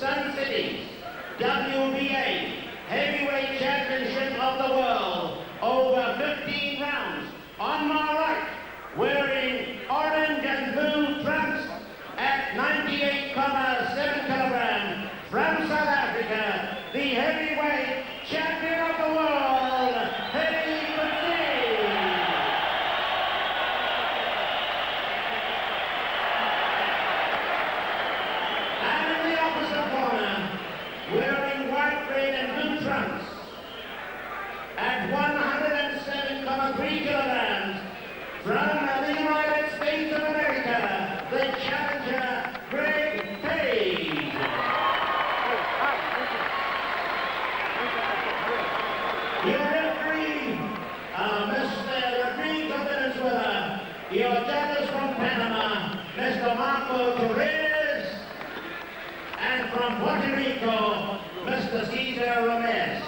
Sun City's WBA Heavyweight Championship of the World over 15 rounds. On my right, wearing orange and blue trunks at 98.7 kilograms from South Africa, the heavyweight champion of the world, Coetzee. And in the opposite corner, wearing white, red, and blue trunks at 107.3 kilograms from the United States of America, the challenger, Greg Page. Your referee, Mr. Rodriguez of Venezuela. Your judges from Panama, Mr. Marco Torres. And from Puerto Rico, Mr. Cesar Ramirez.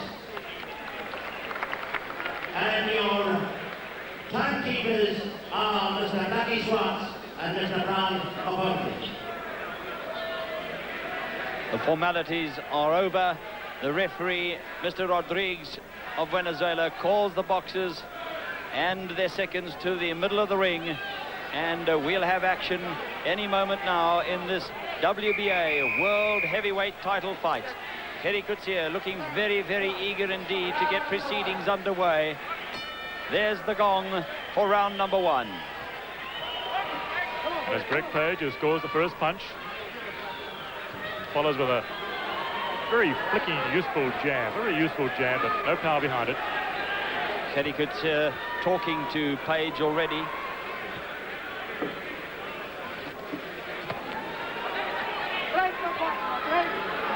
And your timekeepers are Mr. Lucky Swartz and Mr. Brown Appointment. The formalities are over. The referee, Mr. Rodriguez of Venezuela, calls the boxers and their seconds to the middle of the ring. And we'll have action any moment now in this WBA World Heavyweight title fight. Coetzee looking very, very eager indeed to get proceedings underway. There's the gong for round number one. There's Greg Page, who scores the first punch. Follows with a very flicking, useful jab. Very useful jab, but no power behind it. Coetzee talking to Page already.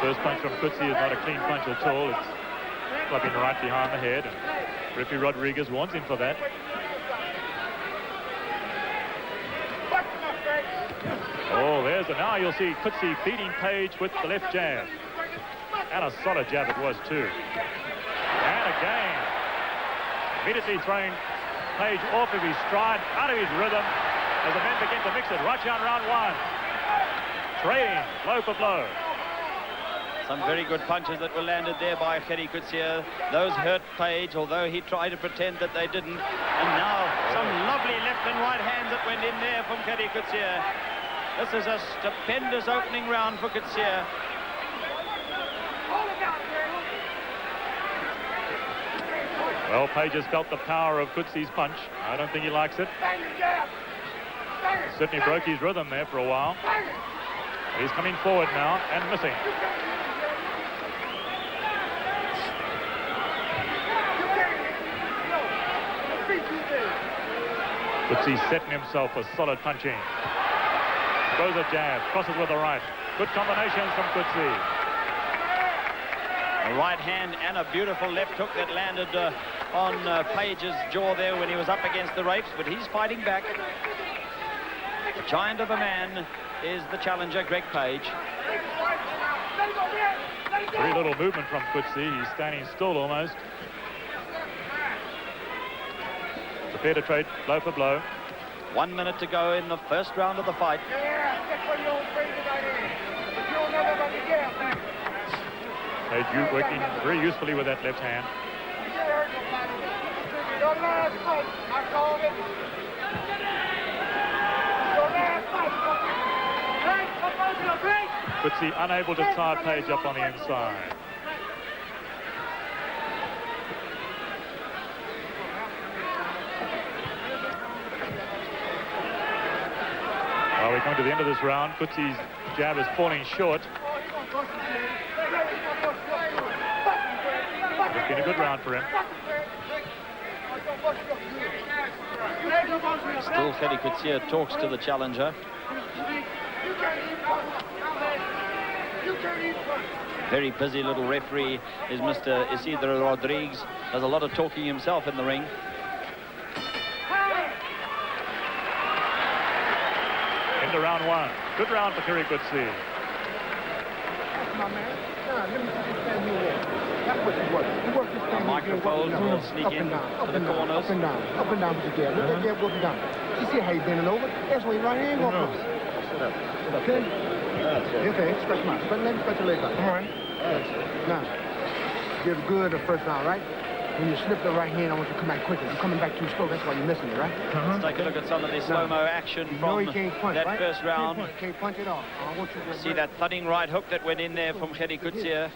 First punch from Coetzee is not a clean punch at all. It's clubbing right behind the head, and referee Rodriguez warns him for that. Oh, there's it. Now you'll see Coetzee beating Page with the left jab. And a solid jab it was too. And again, immediately throwing Page off of his stride, out of his rhythm, as the men begin to mix it right down round one. Trading blow for blow. Some very good punches that were landed there by Coetzee. Those hurt Page, although he tried to pretend that they didn't. And now some lovely left and right hands that went in there from Coetzee. This is a stupendous opening round for Coetzee. Well, Page has felt the power of Coetzee's punch. I don't think he likes it. Certainly broke his rhythm there for a while. He's coming forward now and missing. Coetzee setting himself for solid punching. Goes a jab, crosses with the right. Good combinations from Coetzee. A right hand and a beautiful left hook that landed on Page's jaw there when he was up against the ropes, but he's fighting back. The giant of a man is the challenger, Greg Page. Very little movement from Coetzee. He's standing still almost. Prepare to trade blow for blow. 1 minute to go in the first round of the fight. Page working very usefully with that left hand. Coetzee unable to tie Page up on the inside. Well, we're coming to the end of this round. Coetzee's jab is falling short. It's been a good round for him. Still Coetzee talks to the challenger. Very busy little referee is Mr. Isidro Rodriguez. Does a lot of talking himself in the ring. Into round one. Good round for Coetzee. The microphone will sneak in to the corners. Up and down with the jab. Look at that jab working down. You see how he's bending over? That's why he right hand going across. Okay? Okay, stretch them out. Let me stretch your legs out. Come on. Now, you're good the first round, right? When you slip the right hand, I want you to come back quicker. You're coming back too slow. That's why you're missing it, right? Let's take a look at some of the slow-mo action from that first round. Can't punch it off. I want you to See that thudding right hook that went in there from Coetzee.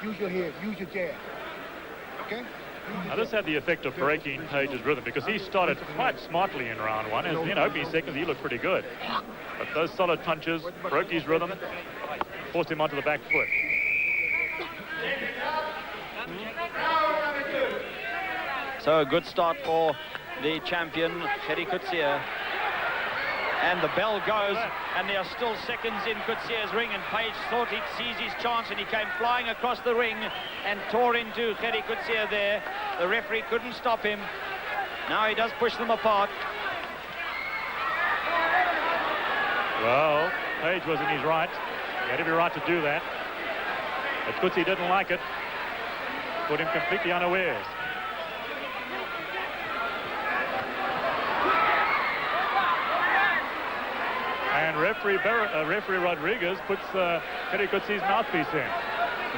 Use your head. Use your jab. Okay? Now this had the effect of breaking Page's rhythm because he started quite smartly in round one. As in opening seconds, he looked pretty good. But those solid punches broke his rhythm, forced him onto the back foot. So a good start for the champion, Coetzee. And the bell goes, and there are still seconds in Coetzee's ring, and Page thought he'd seize his chance, and he came flying across the ring and tore into Coetzee there. The referee couldn't stop him. Now he does push them apart. Well, Page was in his right. He had every right to do that. But Coetzee didn't like it. Put him completely unawares. And referee Rodriguez puts Coetzee's mouthpiece in.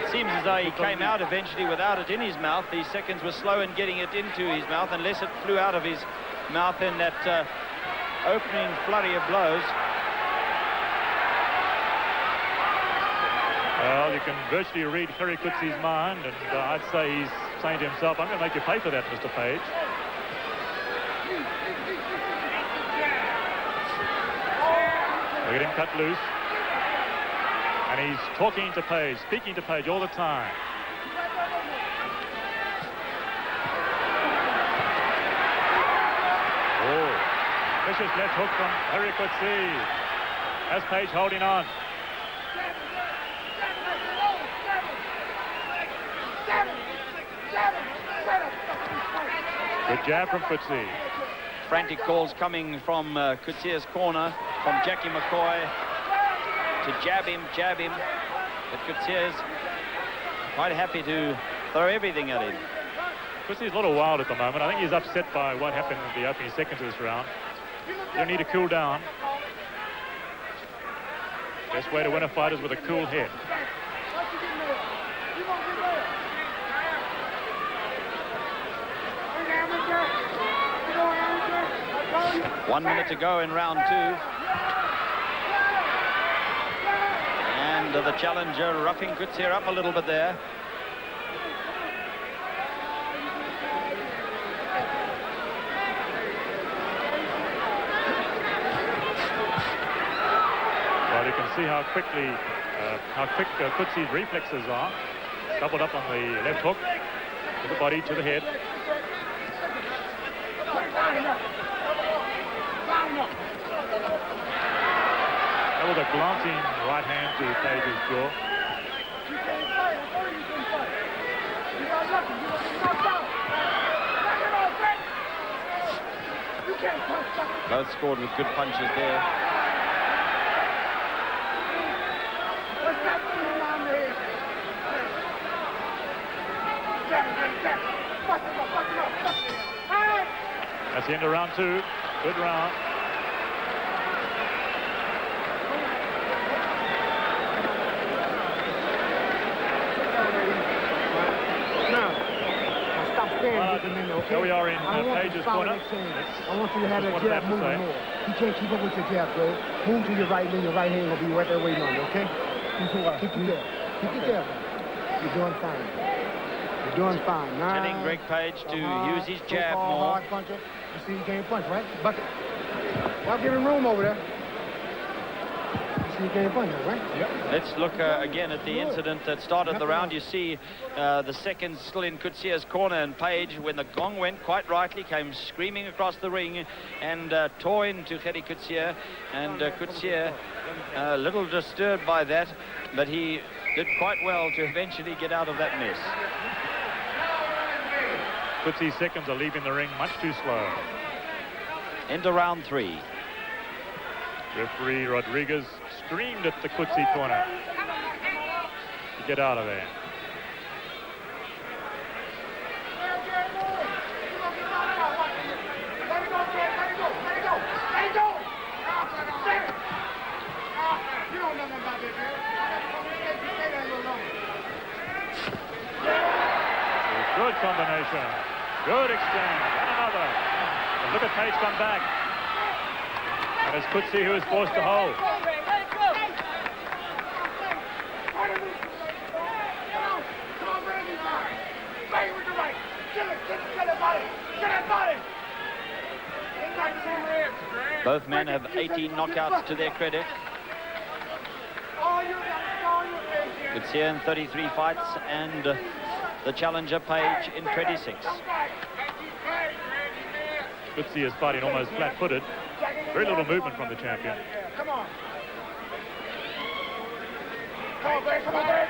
It seems as though he came out eventually without it in his mouth. The seconds were slow in getting it into his mouth, unless it flew out of his mouth in that opening flurry of blows. Well, you can virtually read Coetzee's mind, and I'd say he's saying to himself, I'm going to make you pay for that, Mr. Page. Look at him cut loose. And he's talking to Page, speaking to Page all the time. Oh, vicious left hook from Coetzee. As Page holding on. Good jab from Coetzee. Frantic calls coming from Coetzee's corner, from Jackie McCoy, to jab him. But Coetzee's quite happy to throw everything at him. Coetzee's a little wild at the moment. I think he's upset by what happened in the opening seconds of this round. You'll need to cool down. Best way to win a fight is with a cool head. One minute to go in round two. And the challenger roughing Coetzee up a little bit there. Well, you can see how quick Coetzee's reflexes are. Doubled up on the left hook, to the body, to the head. That was a glancing right hand to Page's jaw. Both scored with good punches there. That's the end of round two. Good round. Here we are in Page's corner. I want you to have that jab moving more. You can't keep up with your jab, Joe. Move to your right, and your right hand will be right there waiting on you, okay? Keep it there. Keep it there. You're doing fine. You're doing fine. Now, telling Greg Page to use his jab more. Hard puncher. You see, you can't punch, right? Bucket. Y'all give him room over there. You can't punch, right? Yep. Let's look again at the incident that started the round. You see the seconds still in Coetzee's corner, and Page, when the gong went, quite rightly came screaming across the ring and tore into Coetzee, and Coetzee a little disturbed by that, but he did quite well to eventually get out of that mess. Coetzee's seconds are leaving the ring much too slow. Into round three. Referee Rodriguez screamed at the Coetzee corner to get out of there. You don't know nothing about this, man. Good combination. Good exchange. And another. And look at Page come back. And it's Coetzee who is forced to hold. Both men have 18 knockouts to their credit. Coetzee in 33 fights and the challenger Page in 26. Coetzee is fighting almost flat-footed. Very little movement from the champion. Come on. Come on, Greg. Come on, Greg.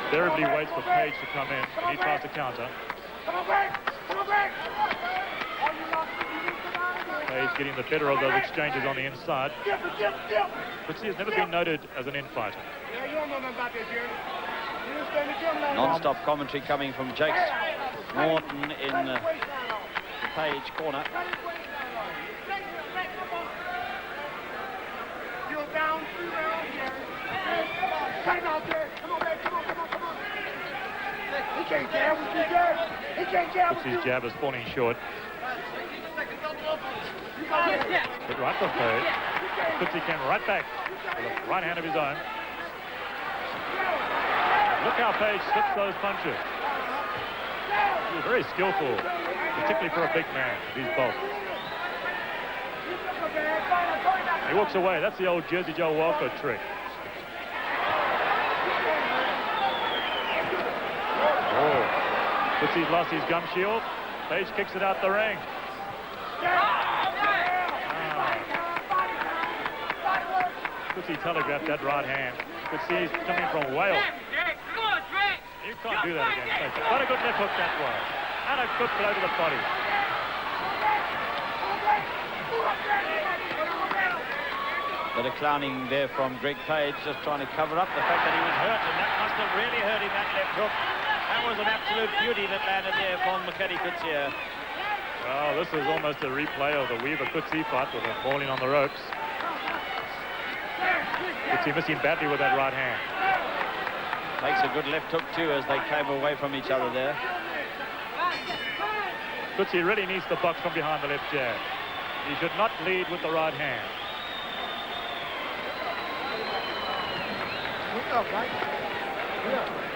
Invariably waits for Page to come in, and he tries to counter. Come on, Greg. Come on, Greg. Page getting the better of those exchanges on the inside. Coetzee has never been noted as an infighter. Yeah, you don't know nothing about this, Gerrie. You didn't stay in the gym long enough. Non-stop commentary coming from Jake Morton in the Page corner. You're down 3 rounds, Gerrie. Cut him out there. Come on, baby. Come on, come on, come on. He can't jab with you, Gerrie. He can't jab with you. Coetzee's jab is falling short. Hit right from Page. Coetzee came right back with a right hand of his own. Look how Page slips those punches. He's very skillful, particularly for a big man. He's bulk. He walks away. That's the old Jersey Joe Walker trick. Oh, Coetzee's lost his gum shield. Page kicks it out the ring. Coetzee telegraphed that right hand. Coetzee's coming from Wales. You can't do that against Page. What a good left hook that was. And a good blow to the body. Bit of clowning there from Greg Page, just trying to cover up the fact that he was hurt, and that must have really hurt him, that left hook. That was an absolute beauty that landed there from Coetzee. Well, this is almost a replay of the Weaver-Coetzee fight with him falling on the ropes. Coetzee missing badly with that right hand. Makes a good left hook too as they came away from each other there. Coetzee really needs to box from behind the left jab. He should not lead with the right hand.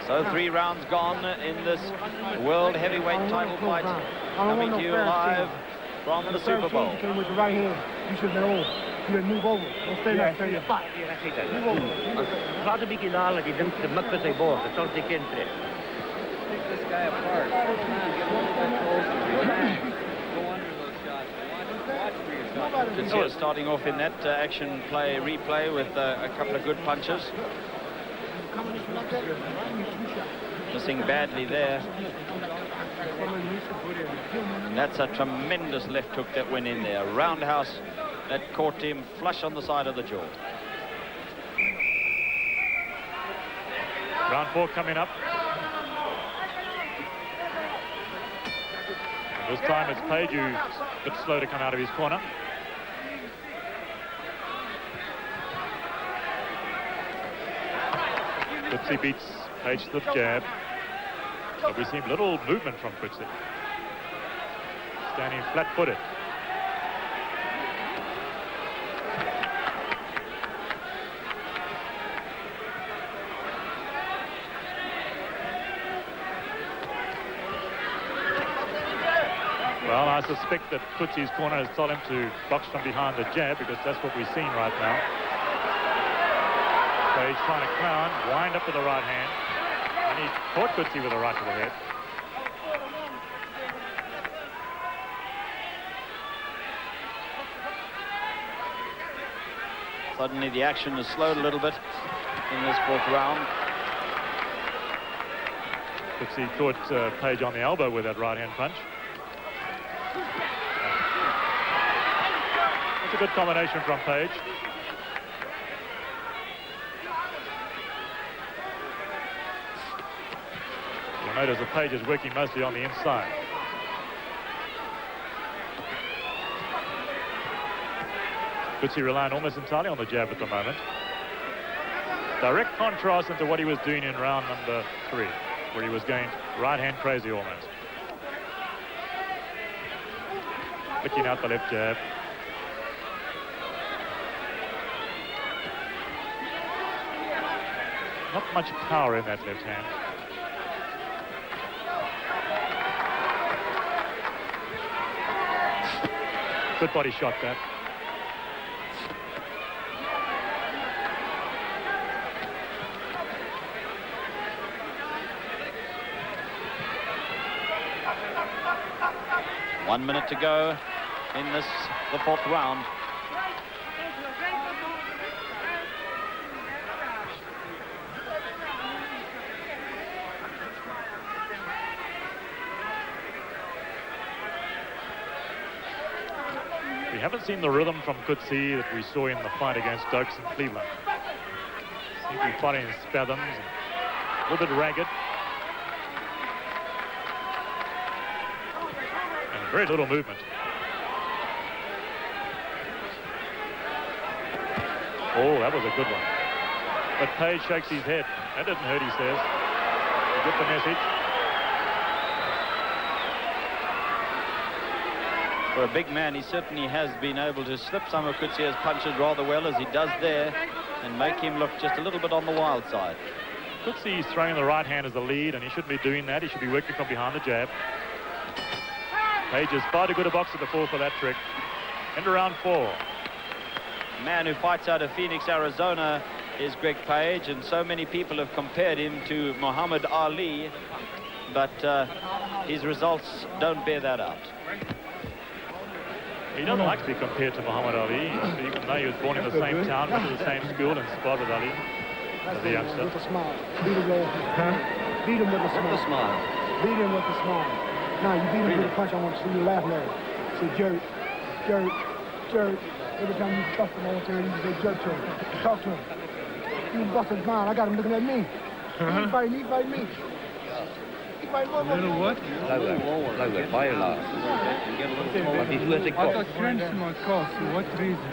So 3 rounds gone in this World Heavyweight title fight. Coming to you live from the Super Bowl. You came with the right hand. You should have been over. You should move over. Don't stay there. Stay in your spot. Move over. Laten we beginnen alle die de mukken zijn boven. Dat zal ik in trekken. Pick this guy apart. Get a little bit closer. Relax. Go under those shots. Watch for your shots. Coetzee is starting off in that action replay with a couple of good punches. Missing badly there. And that's a tremendous left hook that went in there. Roundhouse that caught him flush on the side of the jaw. Round 4 coming up. And this time it's Page who's a bit slow to come out of his corner. Coetzee beats Page slip jab. But we see little movement from Coetzee. Standing flat-footed. Well, I suspect that Coetzee's corner has told him to box from behind the jab because that's what we're seeing right now. Page trying to clown, wind up with the right hand. And he caught Coetzee with a right to the head. Suddenly the action has slowed a little bit in this 4th round. Coetzee caught Page on the elbow with that right hand punch. It's a good combination from Page. You'll notice that Page is working mostly on the inside. Coetzee relying almost entirely on the jab at the moment. Direct contrast into what he was doing in round number 3. where he was going right hand crazy almost. Picking out the left jab. Not much power in that left hand. Good body shot, that. One minute to go in the fourth round. We haven't seen the rhythm from Coetzee that we saw in the fight against Stokes in Cleveland. Seems to be fighting in spasms, a little bit ragged. And very little movement. Oh, that was a good one. But Page shakes his head. That didn't hurt, he says. You get the message. For a big man, he certainly has been able to slip some of Coetzee's punches rather well, as he does there, and make him look just a little bit on the wild side. Coetzee's throwing the right hand as the lead, and he shouldn't be doing that. He should be working from behind the jab. Page is far too good a boxer to fall for that trick. Into round 4. The man who fights out of Phoenix, Arizona is Greg Page, and so many people have compared him to Muhammad Ali, but his results don't bear that out. He doesn't like to be compared to Muhammad Ali, even though he was born in the same town, went to the same school, and sparred with Ali as a youngster. With a smile. Beat him with Beat him with a smile. Beat him with a smile. Now you beat him with a punch. I want to see you laugh now. Say jerk, jerk, jerk. Every time you bust him, I want to hear you say jerk to him. Talk to him. You bust his mind. I got him looking at me. He fight me. Little what? Lower, by a lot. Wat is wat ik kost? What reason?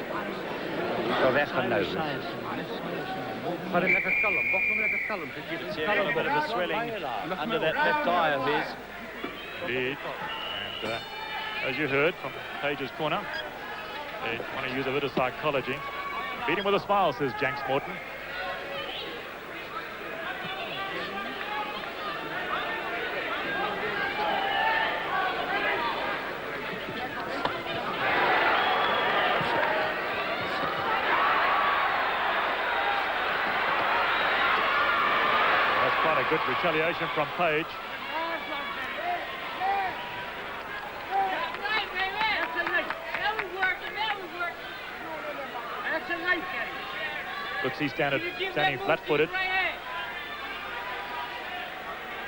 Zo weggenomen. Maar een lekker kalm. Wacht maar lekker kalm. See a little bit of a swelling under that left eye of his. Indeed. And as you heard from Page's corner, they want to use a bit of psychology. Beat him with a smile, says Janks Morton. Good retaliation from Page. Coetzee standing flat-footed.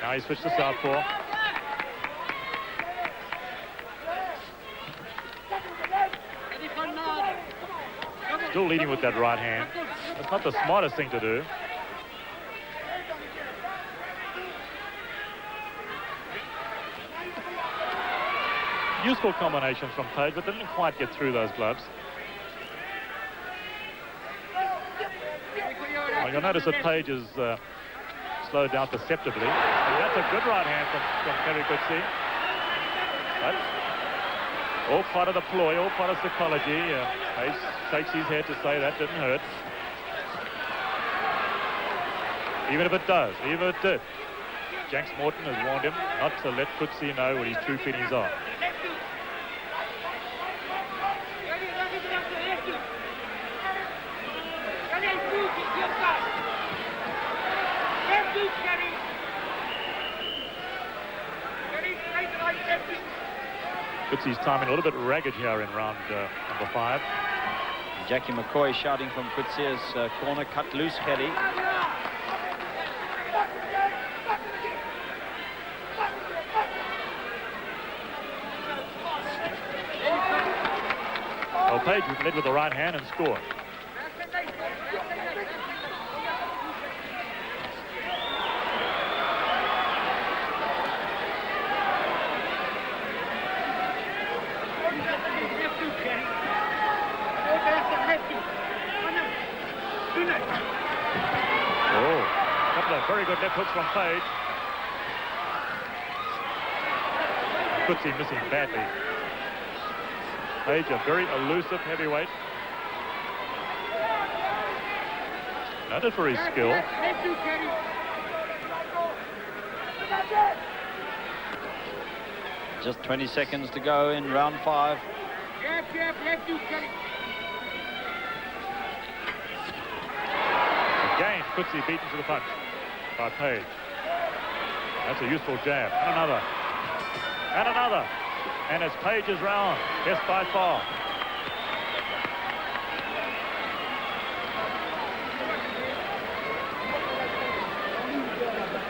Now he switched to southpaw. Still leading with that right hand. That's not the smartest thing to do. Useful combinations from Page, but didn't quite get through those gloves. Well, you'll notice that Page is slowed down perceptibly. And that's a good right hand from Gerrie Coetzee. But all part of the ploy, all part of psychology. Page shakes his head to say that didn't hurt. Even if it does, even if it did. Janks Morton has warned him not to let Coetzee know what his true feelings are. Coetzee's timing a little bit ragged here in round number 5. Jackie McCoy shouting from Coetzee's corner, cut loose, Gerrie. Well, Page led with the right hand and scored. Oh, a couple of very good left hooks from Page. Coetzee missing badly. Page, a very elusive heavyweight. Noted for his skill. Just 20 seconds to go in round 5. Again, Coetzee beaten to the punch by Page. That's a useful jab. And another. And another. And it's Page's round. Best by far.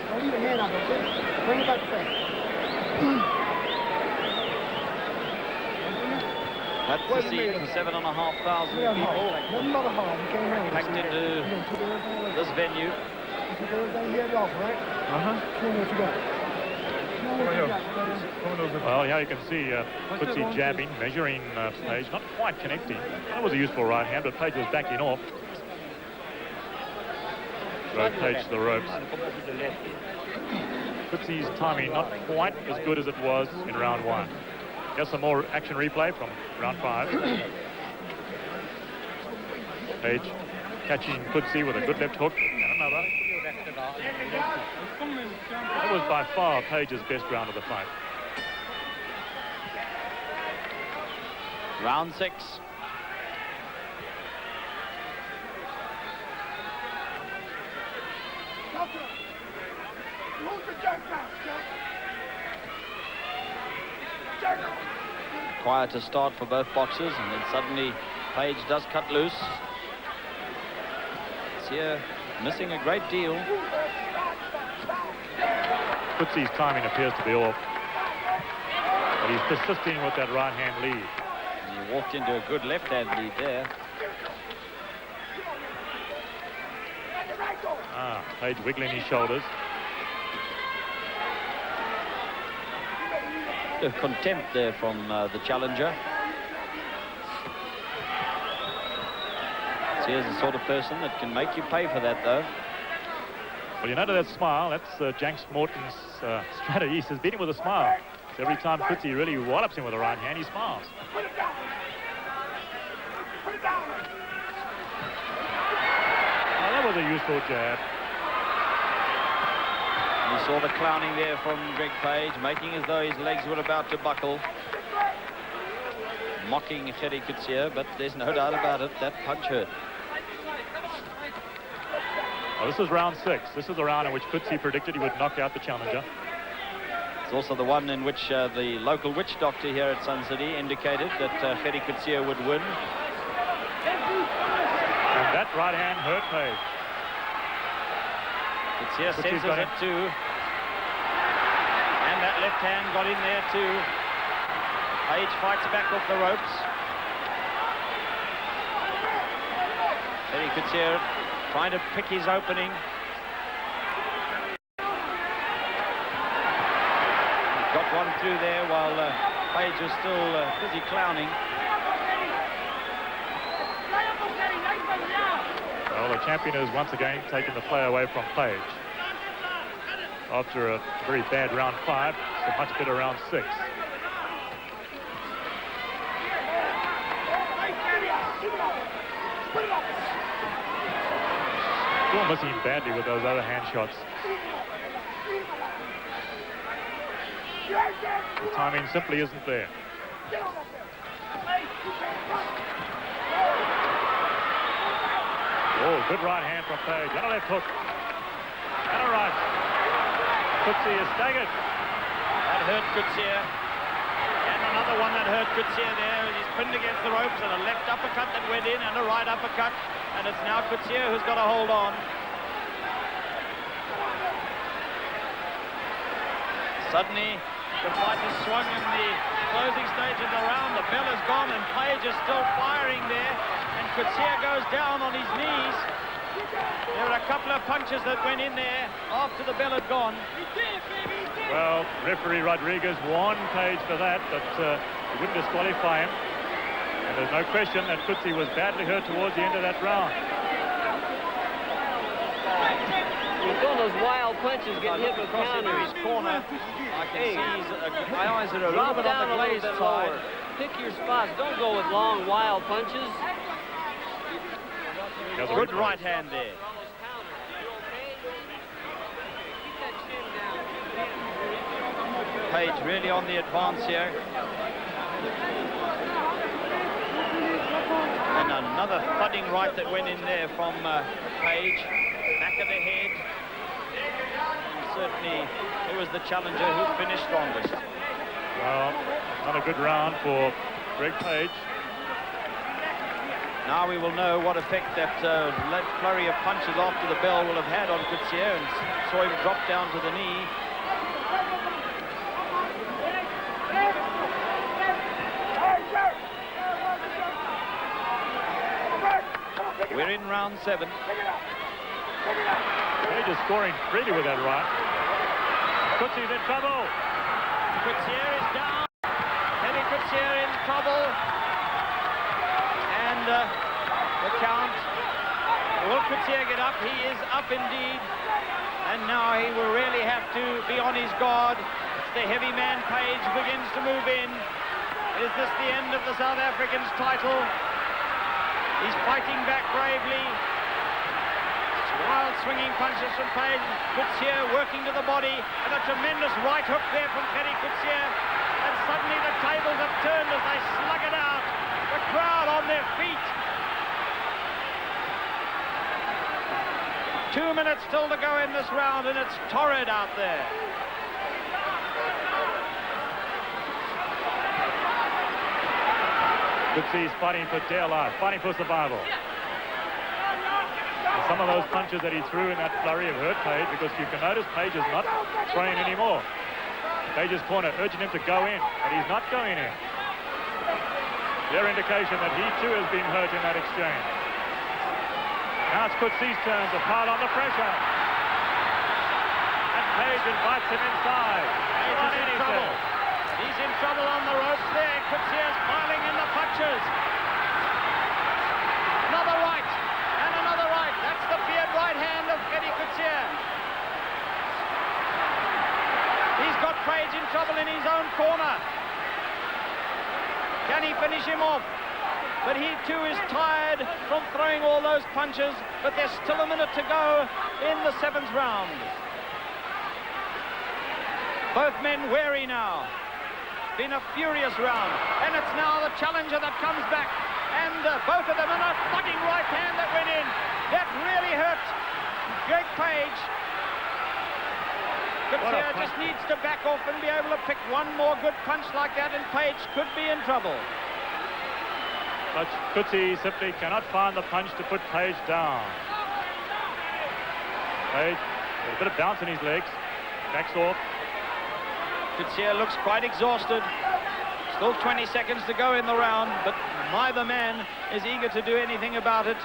Don't leave the hand out, okay? Bring it back to face. That's the scene for 7,500 people packed into this venue. Well, here you can see Coetzee jabbing, measuring Page, not quite connecting. That was a useful right hand, but Page was backing off. Rode Page to the ropes. Coetzee's timing not quite as good as it was in round 1. Here's some more action replay from round 5. Page catching Coetzee with a good left hook and another. That was by far Page's best round of the fight. Round 6. Quieter start for both boxers, and then suddenly Page does cut loose. It's here missing a great deal. Coetzee's timing appears to be off, but he's persisting with that right hand lead. And he walked into a good left hand lead there. Page wiggling his shoulders. Contempt there from the challenger. So here's the sort of person that can make you pay for that, though. Well, you notice that smile. That's Janks Morton's strategy. He says, beat him with a smile. So every time Coetzee really wallops him with a right hand, he smiles. Oh, that was a useful jab. You saw the clowning there from Greg Page, making as though his legs were about to buckle. Mocking Gerrie Coetzee, but there's no doubt about it, that punch hurt. Well, this is round 6. This is the round in which Coetzee predicted he would knock out the challenger. It's also the one in which the local witch doctor here at Sun City indicated that Gerrie Coetzee would win. And that right hand hurt Page. Coetzee senses it too. And that left hand got in there too. Page fights back off the ropes. Gerrie Coetzee trying to pick his opening. He got one through there while Page was still busy clowning. Well, the champion has once again taken the play away from Page. After a very bad round 5, it's a much better round 6. Still missing badly with those other hand shots. The timing simply isn't there. Oh, good right hand from Page. And a left hook. And a right. Coetzee is staggered. That hurt Coetzee. And another one that hurt Coetzee there. He's pinned against the ropes, and a left uppercut that went in and a right uppercut. And it's now Coetzee who's got to hold on. Suddenly, the fight has swung in the closing stage of the round. The bell is gone, and Page is still firing there. And Coetzee goes down on his knees. There were a couple of punches that went in there after the bell had gone. Well, referee Rodriguez warned Page for that, but he wouldn't disqualify him. And there's no question that Coetzee was badly hurt towards the end of that round. With all those wild punches I getting hit look with across into counters. his corner. I can Hey, see my eyes are a little drop bit down on the a little glazed bit side. lower. Pick your spots. Don't go with long, wild punches. There's a Good replay. right hand there. All those counters. You okay? Keep that chin down. Page really on the advance here. And another thudding right that went in there from Page. Back of the head. And certainly it was the challenger who finished strongest. Well, another good round for Greg Page. Now we will know what effect that flurry of punches after the bell will have had on Coetzee, and saw him drop down to the knee. We're in round 7. Page is scoring freely with that right. Coetzee's in trouble. Coetzee is down. Henry Coetzee in trouble. And the count. Will Coetzee get up? He is up indeed. And now he will really have to be on his guard. The heavy man Page begins to move in. Is this the end of the South African's title? He's fighting back bravely. Wild swinging punches from Page. Coetzee working to the body, and a tremendous right hook there from Kenny Coetzee. And suddenly the tables have turned as they slug it out. The crowd on their feet. 2 minutes still to go in this round, and it's torrid out there. Coetzee's fighting for dear life, fighting for survival. And some of those punches that he threw in that flurry have hurt Page, because you can notice Page is not throwing anymore. Page's corner urging him to go in, but he's not going in. Clear indication that he too has been hurt in that exchange. Now it's Coetzee's turn to pile on the pressure. And Page invites him inside. Page is in trouble. He's in trouble on the ropes there. Coetzee is piling in the punches. Another right, and another right. That's the feared right hand of Kenny Coetzee. He's got Page in trouble in his own corner. Can he finish him off? But he too is tired from throwing all those punches, but there's still a minute to go in the 7th round. Both men wary now. Been a furious round, and it's now the challenger that comes back, and both of them, and a thugging right hand that went in. That really hurt Greg Page. Coetzee just needs to back off and be able to pick one more good punch like that, and Page could be in trouble. But Coetzee simply cannot find the punch to put Page down. Page, a bit of bounce in his legs, backs off. Coetzee looks quite exhausted. Still 20 seconds to go in the round, but neither man is eager to do anything about it.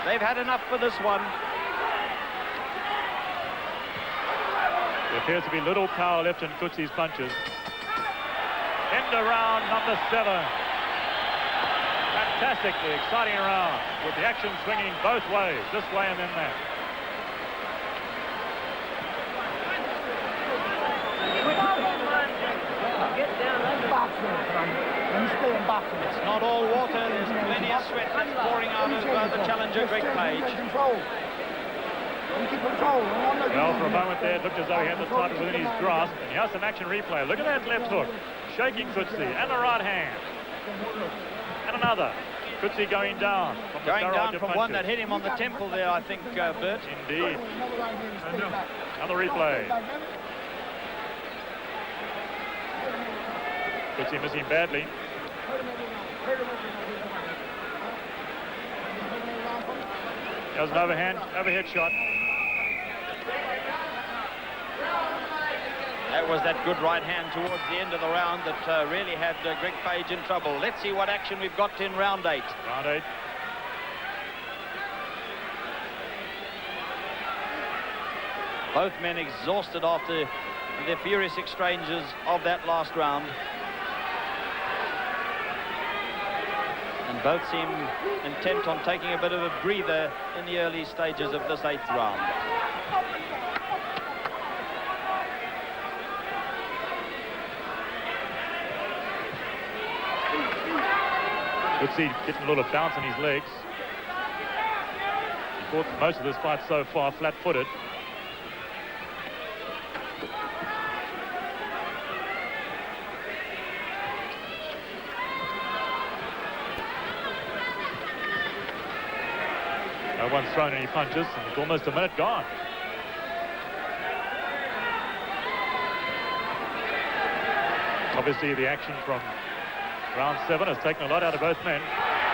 They've had enough for this one. There appears to be little power left in Coetzee's punches. End of round number 7. Fantastically exciting round, with the action swinging both ways, this way and then that. It's not all water. There's plenty of sweat that's pouring out of the challenger, Greg Page. Well, for a moment there, it looked as though he had the title within his grasp. And here's some action replay. Look at that left hook, shaking Coetzee, and the right hand. And another. Coetzee going down. Going down from one that hit him on the temple there, I think, Bert. Indeed. Another replay. Coetzee missing badly. There's an overhead shot. That was that good right hand towards the end of the round that really had Greg Page in trouble. Let's see what action we've got in round 8. Round 8. Both men exhausted after the furious exchanges of that last round. And both seem intent on taking a bit of a breather in the early stages of this 8th round. Coetzee getting a little bounce in his legs. He fought most of this fight so far flat-footed. No one's thrown any punches, and it's almost a minute gone. Obviously, the action from round 7 has taken a lot out of both men.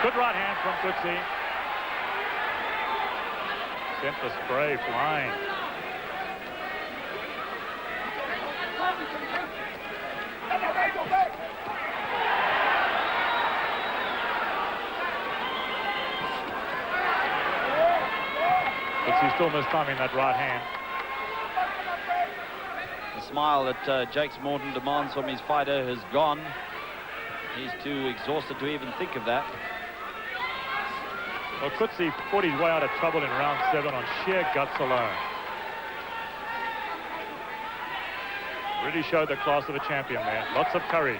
Good right hand from Coetzee. Sent the spray flying. Coetzee still mistiming that right hand. The smile that Jakes Morton demands from his fighter has gone. He's too exhausted to even think of that. Well, Coetzee fought his way out of trouble in round 7 on sheer guts alone. Really showed the class of a champion there. Lots of courage.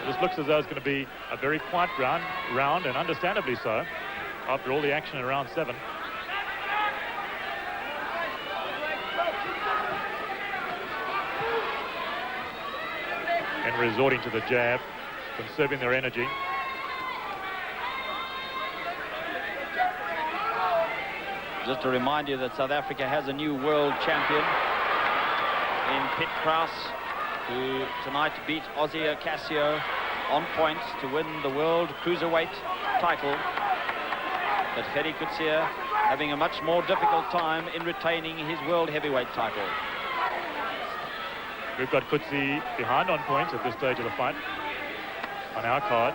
This looks as though it's going to be a very quiet round, and understandably so, after all the action in round 7. And resorting to the jab, conserving their energy. Just to remind you that South Africa has a new world champion in Pit Kraus, who tonight beat Ozzy Ocasio on points to win the world cruiserweight title. But Gerrie Coetzee having a much more difficult time in retaining his world heavyweight title. We've got Coetzee behind on points at this stage of the fight on our card.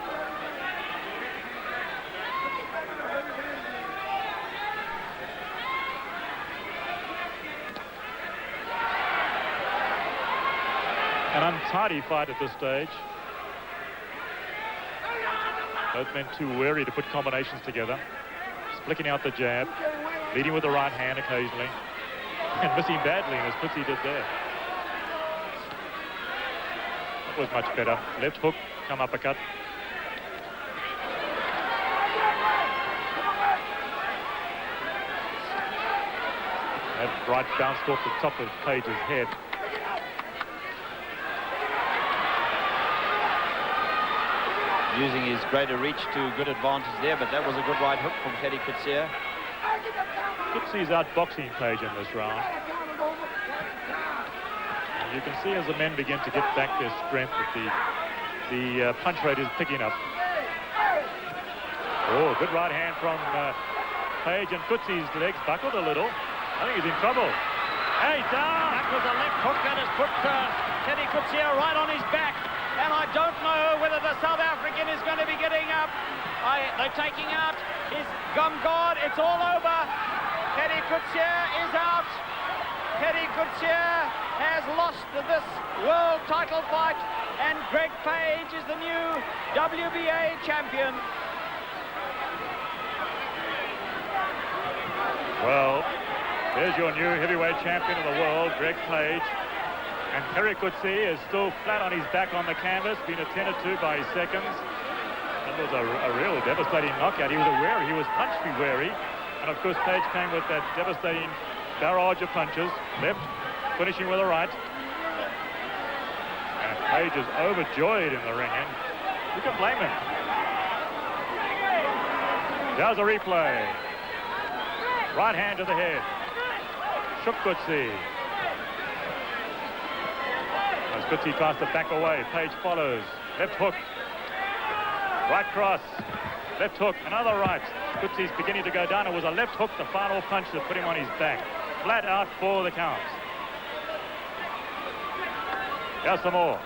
An untidy fight at this stage. Both men too wary to put combinations together. Flicking out the jab, leading with the right hand occasionally, and missing badly as Coetzee did there. That was much better. Left hook, come uppercut. That right bounced off the top of Page's head. Using his greater reach to good advantage there, but that was a good right hook from Gerrie Coetzee. Coetzee's outboxing Page in this round. And you can see as the men begin to get back their strength that the punch rate is picking up. Oh, good right hand from Page, and Coetzee's legs buckled a little. I think he's in trouble. Hey, down! That was a left hook that has put Gerrie Coetzee right on his back. And I don't know whether the South African is going to be getting up. They're taking out his gum guard. It's all over. Gerrie Coetzee is out. Gerrie Coetzee has lost this world title fight. And Greg Page is the new WBA champion. Well, there's your new heavyweight champion of the world, Greg Page. And Gerrie Coetzee is still flat on his back on the canvas, being attended to by his seconds. That was a real devastating knockout. He was aware, he was punch-free wary. And of course, Page came with that devastating barrage of punches. Left, finishing with a right. And Page is overjoyed in the ring, and who can blame him? There's a replay. Right hand to the head. Shook Coetzee. As Coetzee tries to back away, Page follows. Left hook. Right cross. Left hook. Another right. Coetzee's beginning to go down. It was a left hook, the final punch that put him on his back. Flat out for the count. Here's some more.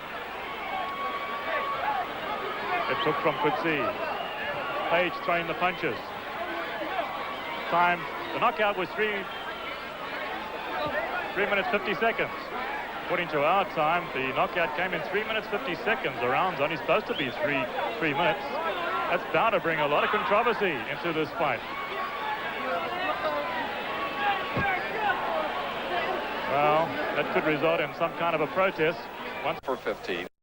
Left hook from Coetzee. Page throwing the punches. Time. The knockout was 3 minutes 50 seconds. According to our time, the knockout came in 3 minutes 50 seconds. The round's only supposed to be three minutes. That's bound to bring a lot of controversy into this fight. Well, that could result in some kind of a protest. For 15.